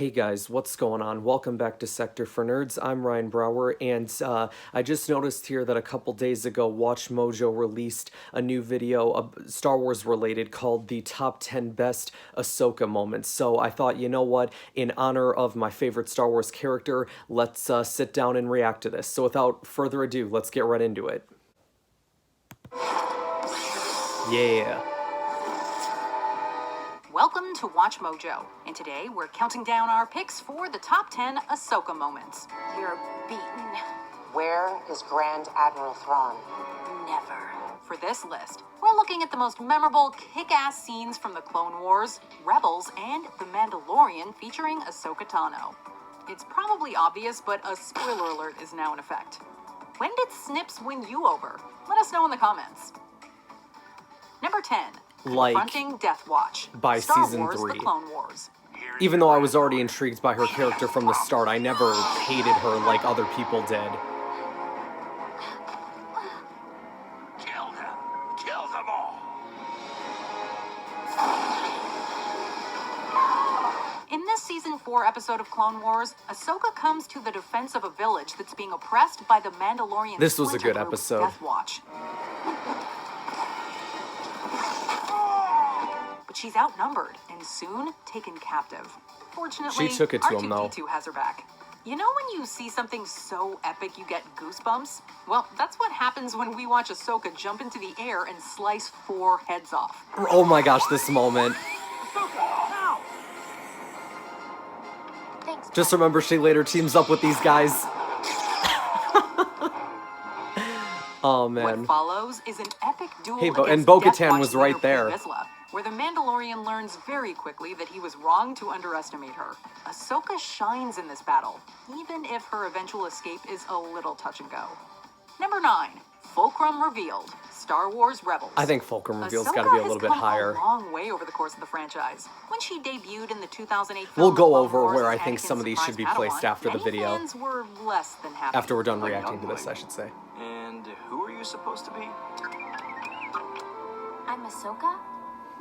Hey guys, what's going on? Welcome back to Sector for Nerds. I'm Ryan Brower, and I just noticed here that a couple days ago, WatchMojo released a new video, Star Wars related, called the Top 10 Best Ahsoka Moments. So I thought, you know what, in honor of my favorite Star Wars character, let's sit down and react to this. So without further ado, let's get right into it. Yeah. Welcome to WatchMojo, and today we're counting down our picks for the top 10 Ahsoka moments. You're beaten. Where is Grand Admiral Thrawn? Never. For this list, we're looking at the most memorable kick-ass scenes from the Clone Wars, Rebels, and The Mandalorian featuring Ahsoka Tano. It's probably obvious, but a spoiler alert is now in effect. When did Snips win you over? Let us know in the comments. Number 10. Like, Confronting Death Watch. by Star season Wars, 3. The Clone Wars. Even though I was already intrigued by her character from the start, I never hated her like other people did. Kill them! Kill them all! In this season 4 episode of Clone Wars, Ahsoka comes to the defense of a village that's being oppressed by the Mandalorian. This was a splinter good group, episode. Death Watch. But she's outnumbered and soon taken captive. Fortunately, She took it to him, though. R2-D2 has her back. You know when you see something so epic you get goosebumps? Well, that's what happens when we watch Ahsoka jump into the air and slice 4 heads off. Oh my gosh, this moment. Thanks. Just remember she later teams up with these guys. Oh man. What follows is an epic duel Hey, against and Bo-Katan Death Watch was right leader there. Vizsla, where the Mandalorian learns very quickly that he was wrong to underestimate her. Ahsoka shines in this battle, even if her eventual escape is a little touch and go. Number 9. Fulcrum revealed. Star Wars Rebels. I think Fulcrum reveal's Ahsoka gotta be a has little bit come higher. a long way over the course of the franchise. When she debuted in the 2008 film We'll go Clone over Wars where as I think Anakin's some of these should be surprise placed Padawan, after the many video. fans were less than happy. After we're done A reacting to young this, boy. I should say. And who are you supposed to be? I'm Ahsoka.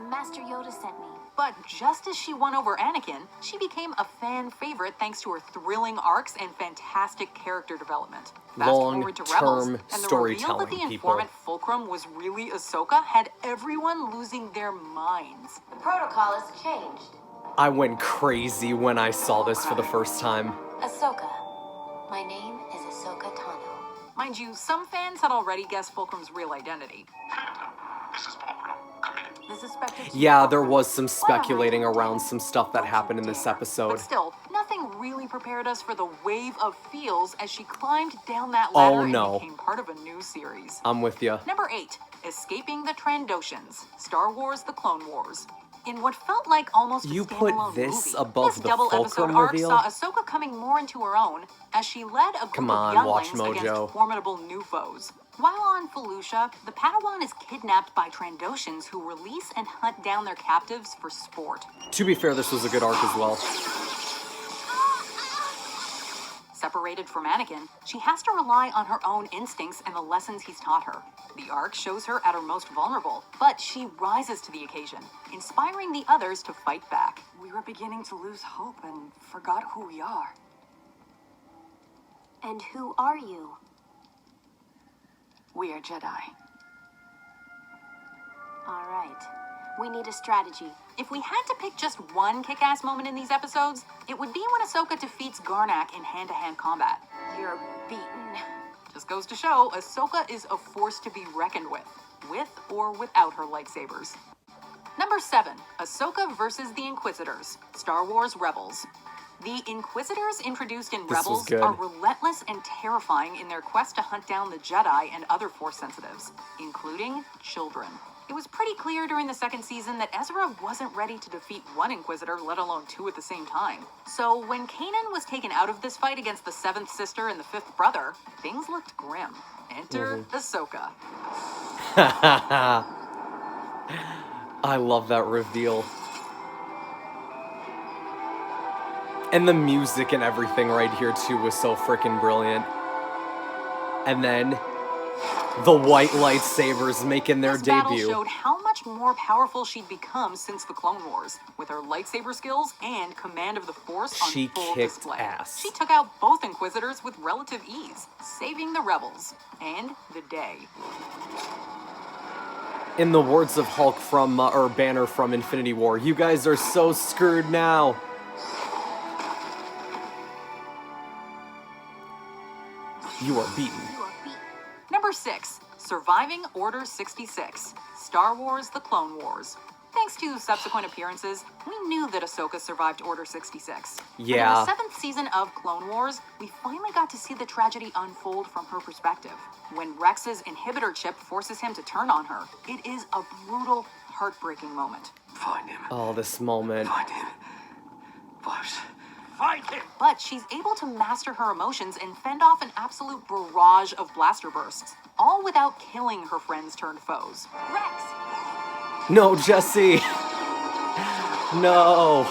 Master Yoda sent me. But just as she won over Anakin, she became a fan favorite thanks to her thrilling arcs and fantastic character development. Fast forward to Rebels, Long-term and the reveal storytelling, that the people. informant Fulcrum was really Ahsoka had everyone losing their minds. The protocol has changed. I went crazy when I saw this for the first time. Ahsoka. My name is Ahsoka Tano. Mind you, some fans had already guessed Fulcrum's real identity. This is Fulcrum. Come in. The suspected Yeah, there was some speculating around some stuff that happened in this episode. But still, nothing really prepared us for the wave of feels as she climbed down that ladder Oh, no. and became part of a new series. I'm with ya. Number 8. Escaping the Trandoshans. Star Wars The Clone Wars. In what felt like almost a You put standalone this movie, above this the double episode Fulcrum arc reveal? saw Ahsoka coming more into her own as she led a group Come of on, younglings WatchMojo. against formidable new foes. While on Felucia, the Padawan is kidnapped by Trandoshans who release and hunt down their captives for sport. To be fair, this was a good arc as well. Separated from Anakin, she has to rely on her own instincts and the lessons he's taught her. The arc shows her at her most vulnerable, but she rises to the occasion, inspiring the others to fight back. We were beginning to lose hope and forgot who we are. And who are you? We are Jedi. All right. We need a strategy. If we had to pick just one kick-ass moment in these episodes, it would be when Ahsoka defeats Garnak in hand-to-hand combat. You're beaten. Just goes to show, Ahsoka is a force to be reckoned with or without her lightsabers. Number 7. Ahsoka versus the Inquisitors. Star Wars Rebels. The Inquisitors introduced in This was Rebels good. are relentless and terrifying in their quest to hunt down the Jedi and other Force sensitives, including children. It was pretty clear during the second season that Ezra wasn't ready to defeat one Inquisitor, let alone 2 at the same time. So when Kanan was taken out of this fight against the 7th sister and the 5th brother, things looked grim. Enter Ahsoka. I love that reveal. And the music and everything right here too was so freaking brilliant. And then the white lightsabers making their This battle debut. showed how much much more powerful she'd become since the Clone Wars, with her lightsaber skills and command of the Force on She full kicked display. ass. She took out both Inquisitors with relative ease, saving the rebels and the day. In the words of Hulk from, or Banner from Infinity War, you guys are so screwed now. You are beaten. Number 6. Surviving Order 66. Star Wars The Clone Wars. Thanks to subsequent appearances, we knew that Ahsoka survived Order 66. Yeah. But in the 7th season of Clone Wars, we finally got to see the tragedy unfold from her perspective. When Rex's inhibitor chip forces him to turn on her, it is a brutal, heartbreaking moment. Find him. Oh, this moment. Find him. Fox. Find him. But she's able to master her emotions and fend off an absolute barrage of blaster bursts, all without killing her friends turned foes. Rex! No, Jesse. No.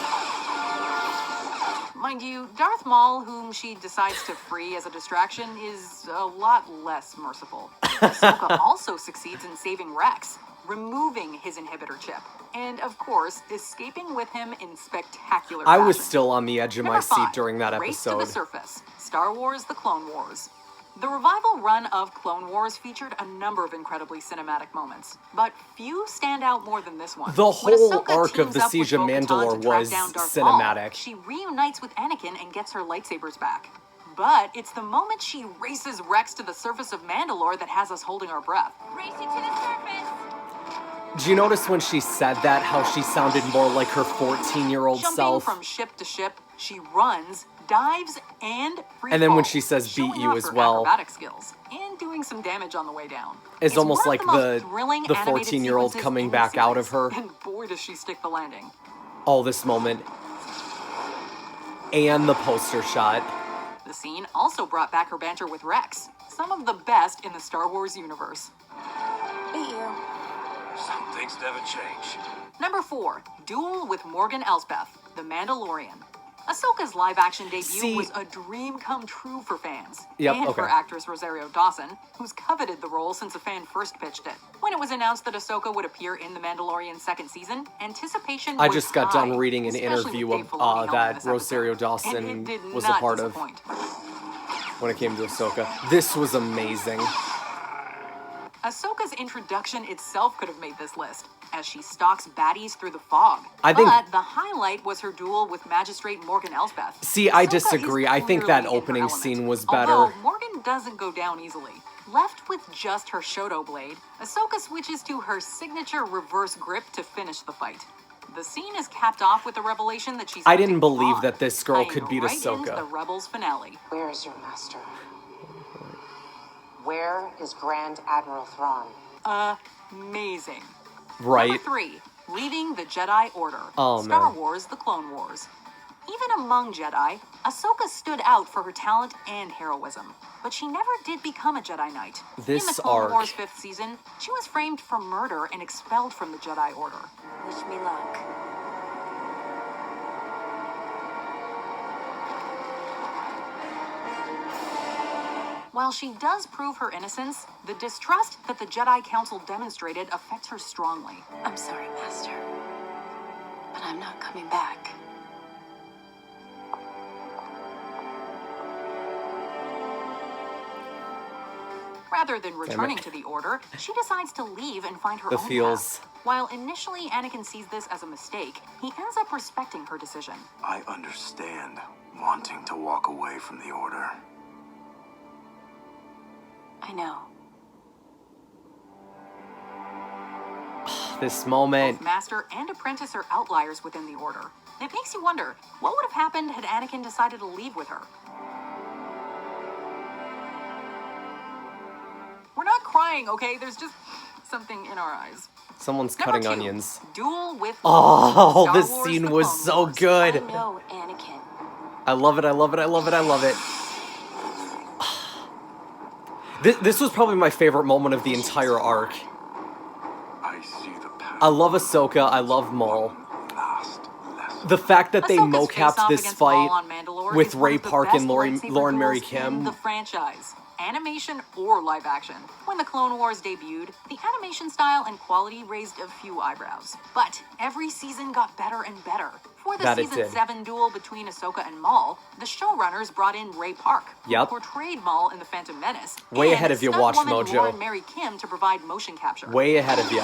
Mind you, Darth Maul, whom she decides to free as a distraction, is a lot less merciful. Ahsoka also succeeds in saving Rex, removing his inhibitor chip, and of course, escaping with him in spectacular I was fashion. still on the edge of my Number seat 5, during that Race to episode. the Surface. Star Wars The Clone Wars. The revival run of Clone Wars featured a number of incredibly cinematic moments, but few stand out more than this one. The When whole Ahsoka arc of teams the up with Siege of Bo-Katan Mandalore to track was down Darth cinematic. Maul, she reunites with Anakin and gets her lightsabers back. But it's the moment she races Rex to the surface of Mandalore that has us holding our breath. Racing to the surface! Do you notice when she said that, how she sounded more like her 14-year-old Jumping self? from ship to ship, she runs, dives, and free And then when falls, she says beat showing you off as her well. acrobatic skills and doing some damage on the way down. It's almost one like of the most thrilling the animated 14-year-old sequences coming in the back out of series. her. And boy, does she stick the landing. Oh, this moment. And the poster shot. The scene also brought back her banter with Rex, some of the best in the Star Wars universe. Beat you. Some things never change. Number 4, Duel with Morgan Elsbeth, The Mandalorian. Ahsoka's live-action debut See- was a dream come true for fans. Yep, and for okay. actress Rosario Dawson, who's coveted the role since a fan first pitched it. When it was announced that Ahsoka would appear in The Mandalorian second season, anticipation I was just got high, done reading an especially interview with of Dave Filoni helming that this Rosario episode. Dawson And it did was a not part of disappoint. when it came to Ahsoka. This was amazing. Ahsoka's introduction itself could have made this list, as she stalks baddies through the fog. I think- But the highlight was her duel with Magistrate Morgan Elsbeth. See, I Ahsoka disagree. is I think that clearly in her opening element. scene was better. Although Morgan doesn't go down easily. Left with just her Shoto blade, Ahsoka switches to her signature reverse grip to finish the fight. The scene is capped off with the revelation that she's I didn't hunting believe Thrawn, that this girl tying could beat right into Ahsoka. the Rebels finale. Where is your master? Where is Grand Admiral Thrawn? Amazing. Right? Number 3, Leaving the Jedi Order. Oh, Star man. Wars The Clone Wars. Even among Jedi, Ahsoka stood out for her talent and heroism. But she never did become a Jedi Knight. This In the Clone arc- Wars 5th season, she was framed for murder and expelled from the Jedi Order. Wish me luck. While she does prove her innocence, the distrust that the Jedi Council demonstrated affects her strongly. I'm sorry, Master. But I'm not coming back. Rather than returning to the Order, she decides to leave and find her The own feels. path. While initially Anakin sees this as a mistake, he ends up respecting her decision. I understand wanting to walk away from the Order. I know. This moment. Both Master and Apprentice are outliers within the Order. It makes you wonder, what would have happened had Anakin decided to leave with her? We're not crying, okay? There's just something in our eyes. Someone's Number cutting 2, onions. Duel with Oh, Star this Wars scene The was Clone so Wars. good. I know, Anakin. I love it, I love it, I love it, I love it. This was probably my favorite moment of the entire arc. I see the path. I love Ahsoka, I love Maul. Last lesson. The fact that they Ahsoka's mocapped face-off this against Maul fight on Mandalore with is one Ray of the Park best and Lauren lightsaber Mary duels in Kim. the franchise. animation or live action. When the Clone Wars debuted, the animation style and quality raised a few eyebrows. But every season got better and better. For the That it season did. 7 duel between Ahsoka and Maul, the showrunners brought in Ray Park, who Yep. portrayed Maul in The Phantom Menace. Way and ahead of you, stuntwoman WatchMojo. Lauren Mary Kim to provide motion capture. Way ahead of you.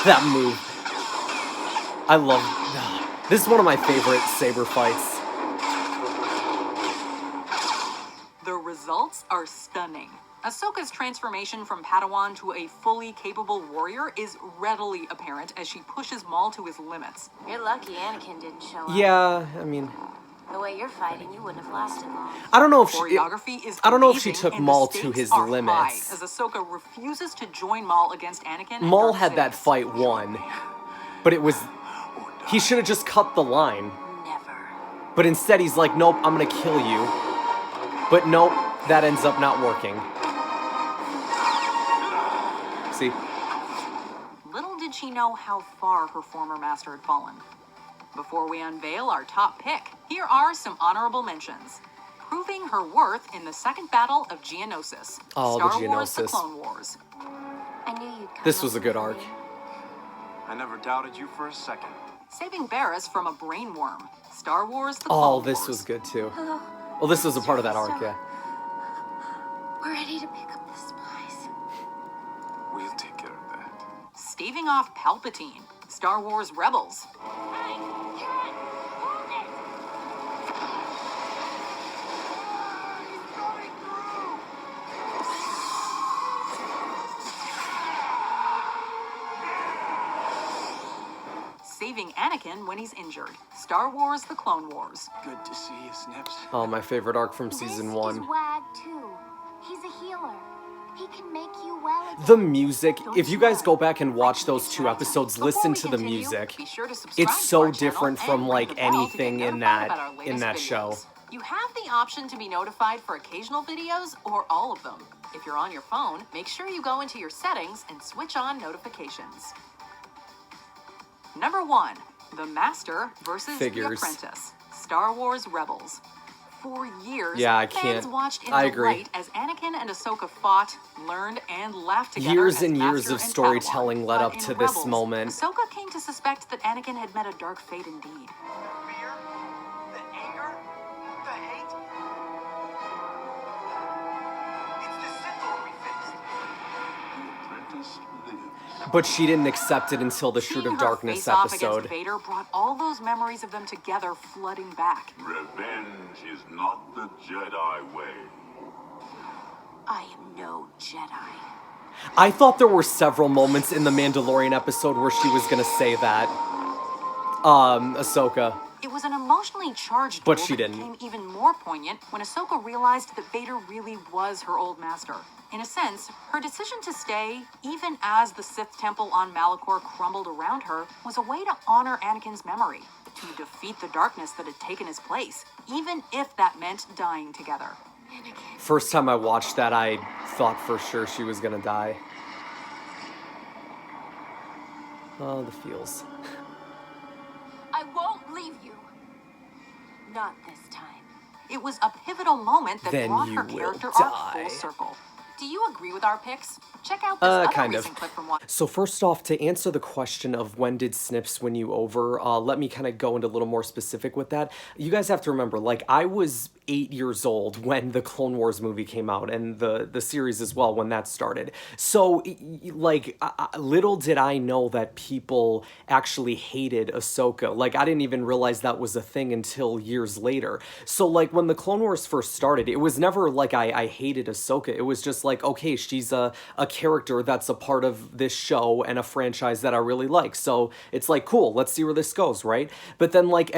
That move. I love... This is one of my favorite saber fights. The results are stunning. Ahsoka's transformation from Padawan to a fully capable warrior is readily apparent as she pushes Maul to his limits. You're lucky Anakin didn't show up. Yeah, I mean... The way you're fighting, you wouldn't have lasted long. I don't know if she... Choreography is I don't know if she amazing, took and the Maul to stakes his are limits. high as Ahsoka refuses to join Maul against Anakin. and Maul Darth had that Sidious. fight won. But it was... He should have just cut the line. Never. But instead he's like, nope, I'm gonna kill you. But nope, that ends up not working. See? Little did she know how far her former master had fallen. Before we unveil our top pick, here are some honorable mentions. Proving her worth in the second battle of Geonosis. Oh, the Star Wars: The Geonosis. Clone Wars. I knew you'd come This was a looking good for arc. me. I never doubted you for a second. Saving Barriss from a brain worm. Star Wars: The Clone Wars. Oh, this was good too. Hello. Well, this was a part of that arc, yeah. We're ready to pick up the supplies. We'll take care of that. Staving off Palpatine. Star Wars: Rebels. Saving Anakin when he's injured. Star Wars: The Clone Wars. Good to see you, Snips. Oh, my favorite arc from season This 1. is Wag too. He's a healer. He can make you well again. The music, if you guys go back and watch those 2 episodes, Before listen we to the continue, music. be sure to subscribe It's to so our channel different and from ring like the bell to get anything in notified about our that latest show. videos. You have the option to be notified for occasional videos or all of them. If you're on your phone, make sure you go into your settings and switch on notifications. Number 1, The Master versus Figures. The Apprentice. Star Wars: Rebels. For years, Yeah, I fans can't- watched in I agree. delight as Anakin and Ahsoka fought, learned, and laughed together. Years as and years Master of and storytelling Padawan. led But up in to this Rebels, moment. Ahsoka came to suspect that Anakin had met a dark fate indeed. Fear, the anger, the hate. It's the Sith Lord we faced. The apprentice lives. But she didn't accept it until the Seeing Shoot of her Darkness face off episode. against Vader brought all those memories of them together flooding back. Revenge is not the Jedi way. I am no Jedi. I thought there were several moments in the Mandalorian episode where she was gonna say that. Ahsoka. It was an emotionally charged But duel she that didn't. became even more poignant when Ahsoka realized that Vader really was her old master. In a sense, her decision to stay, even as the Sith Temple on Malachor crumbled around her, was a way to honor Anakin's memory, to defeat the darkness that had taken his place, even if that meant dying together. First time I watched that, I thought for sure she was gonna die. Oh, the feels. I won't leave you. Not this time. It was a pivotal moment that Then brought you her will character die. arc full circle. Do you agree with our picks? Check out this other Kind of. recent clip from Watch. So first off, to answer the question of when did Snips win you over, let me kind of go into a little more specific with that. You guys have to remember, like, I was 8 years old when the Clone Wars movie came out, and the series as well when that started. So, like, little did I know that people actually hated Ahsoka. Like, I didn't even realize that was a thing until years later. So, like, when the Clone Wars first started, it was never like I hated Ahsoka. It was just like, okay, she's a character that's a part of this show and a franchise that I really like. So it's like, cool, let's see where this goes, right? But then, like,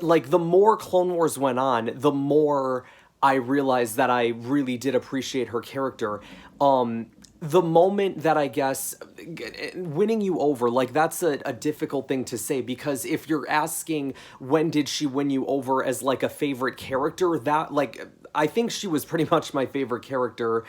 like the more Clone Wars went on, the more I realized that I really did appreciate her character. The moment that I guess winning you over, like, that's a difficult thing to say, because if you're asking when did she win you over as like a favorite character, that, like, I think she was pretty much my favorite character,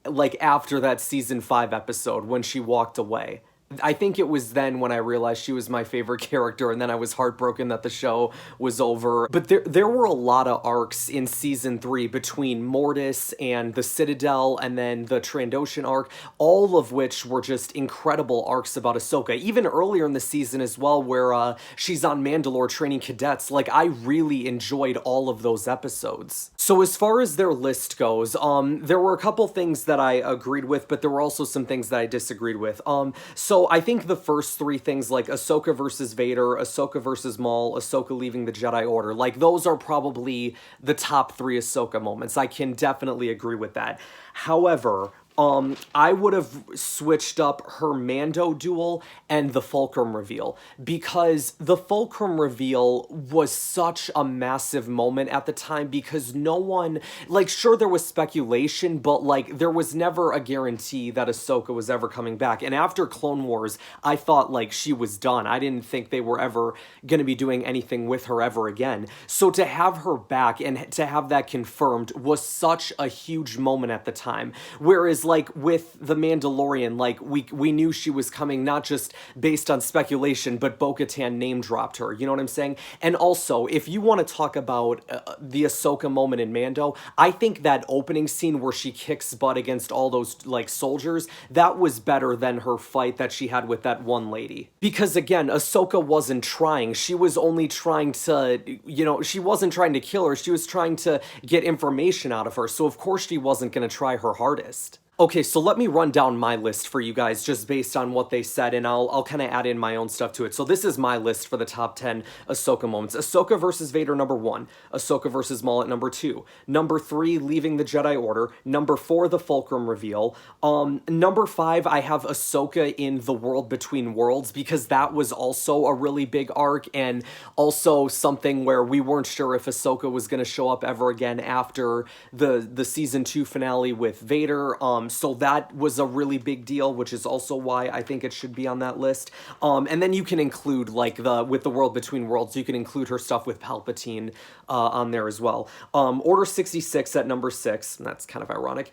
like, after that season 5 episode when she walked away. I think it was then when I realized she was my favorite character, and then I was heartbroken that the show was over. But there were a lot of arcs in season 3 between Mortis and the Citadel, and then the Trandoshan arc, all of which were just incredible arcs about Ahsoka. Even earlier in the season as well, where she's on Mandalore training cadets. Like, I really enjoyed all of those episodes. So as far as their list goes, there were a couple things that I agreed with, but there were also some things that I disagreed with. So I think the first 3 things, like Ahsoka versus Vader, Ahsoka versus Maul, Ahsoka leaving the Jedi Order, like, those are probably the top 3 Ahsoka moments. I can definitely agree with that. However, I would have switched up her Mando duel and the Fulcrum reveal, because the Fulcrum reveal was such a massive moment at the time, because no one, like, sure, there was speculation, but, like, there was never a guarantee that Ahsoka was ever coming back. And after Clone Wars, I thought, like, she was done. I didn't think they were ever going to be doing anything with her ever again. So to have her back and to have that confirmed was such a huge moment at the time. Whereas, like, with The Mandalorian, like, we knew she was coming, not just based on speculation, but Bo-Katan name dropped her, you know what I'm saying? And also, if you want to talk about the Ahsoka moment in Mando, I think that opening scene where she kicks butt against all those, like, soldiers, that was better than her fight that she had with that one lady. Because again, Ahsoka wasn't trying. She was only trying to, you know, she wasn't trying to kill her, she was trying to get information out of her, so of course she wasn't going to try her hardest. Okay, so let me run down my list for you guys just based on what they said, and I'll kind of add in my own stuff to it. So this is my list for the top 10 Ahsoka moments. Ahsoka versus Vader, number 1. Ahsoka versus Maul at number 2. Number 3, leaving the Jedi Order. Number 4, the Fulcrum reveal. Number 5, I have Ahsoka in The World Between Worlds, because that was also a really big arc, and also something where we weren't sure if Ahsoka was going to show up ever again after the season 2 finale with Vader. So that was a really big deal, which is also why I think it should be on that list. And then you can include, like, with the World Between Worlds, you can include her stuff with Palpatine on there as well. Order 66 at number 6. That's kind of ironic.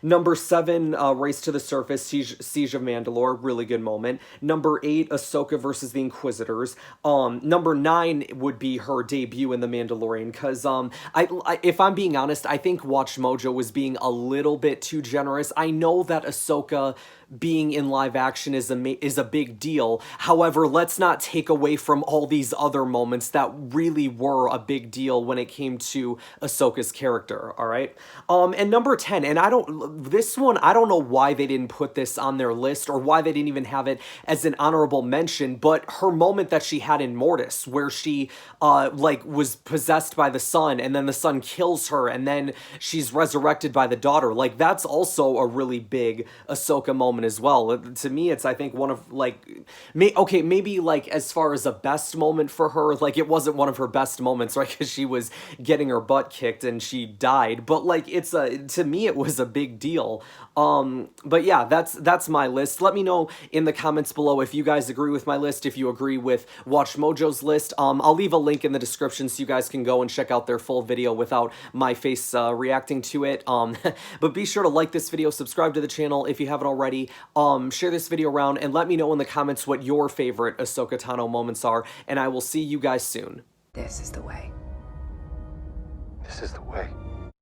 Number 7, Race to the Surface, Siege of Mandalore, really good moment. Number 8, Ahsoka versus the Inquisitors. Number 9 would be her debut in The Mandalorian, because if I'm being honest, I think WatchMojo was being a little bit too generous. I know that Ahsoka being in live action is a big deal. However, let's not take away from all these other moments that really were a big deal when it came to Ahsoka's character, all right? And number 10, and this one, I don't know why they didn't put this on their list, or why they didn't even have it as an honorable mention, but her moment that she had in Mortis, where she, like, was possessed by the sun, and then the sun kills her, and then she's resurrected by the daughter. Like, that's also a really big Ahsoka moment as well. To me, it's, I think, one of, like, maybe, like, as far as a best moment for her, like, it wasn't one of her best moments, right, because she was getting her butt kicked and she died, but, like, to me, it was a big deal. But yeah, that's my list. Let me know in the comments below if you guys agree with my list, if you agree with WatchMojo's list. I'll leave a link in the description so you guys can go and check out their full video without my face reacting to it. But be sure to like this video, subscribe to the channel if you haven't already, share this video around, and let me know in the comments what your favorite Ahsoka Tano moments are, and I will see you guys soon. This is the way. This is the way.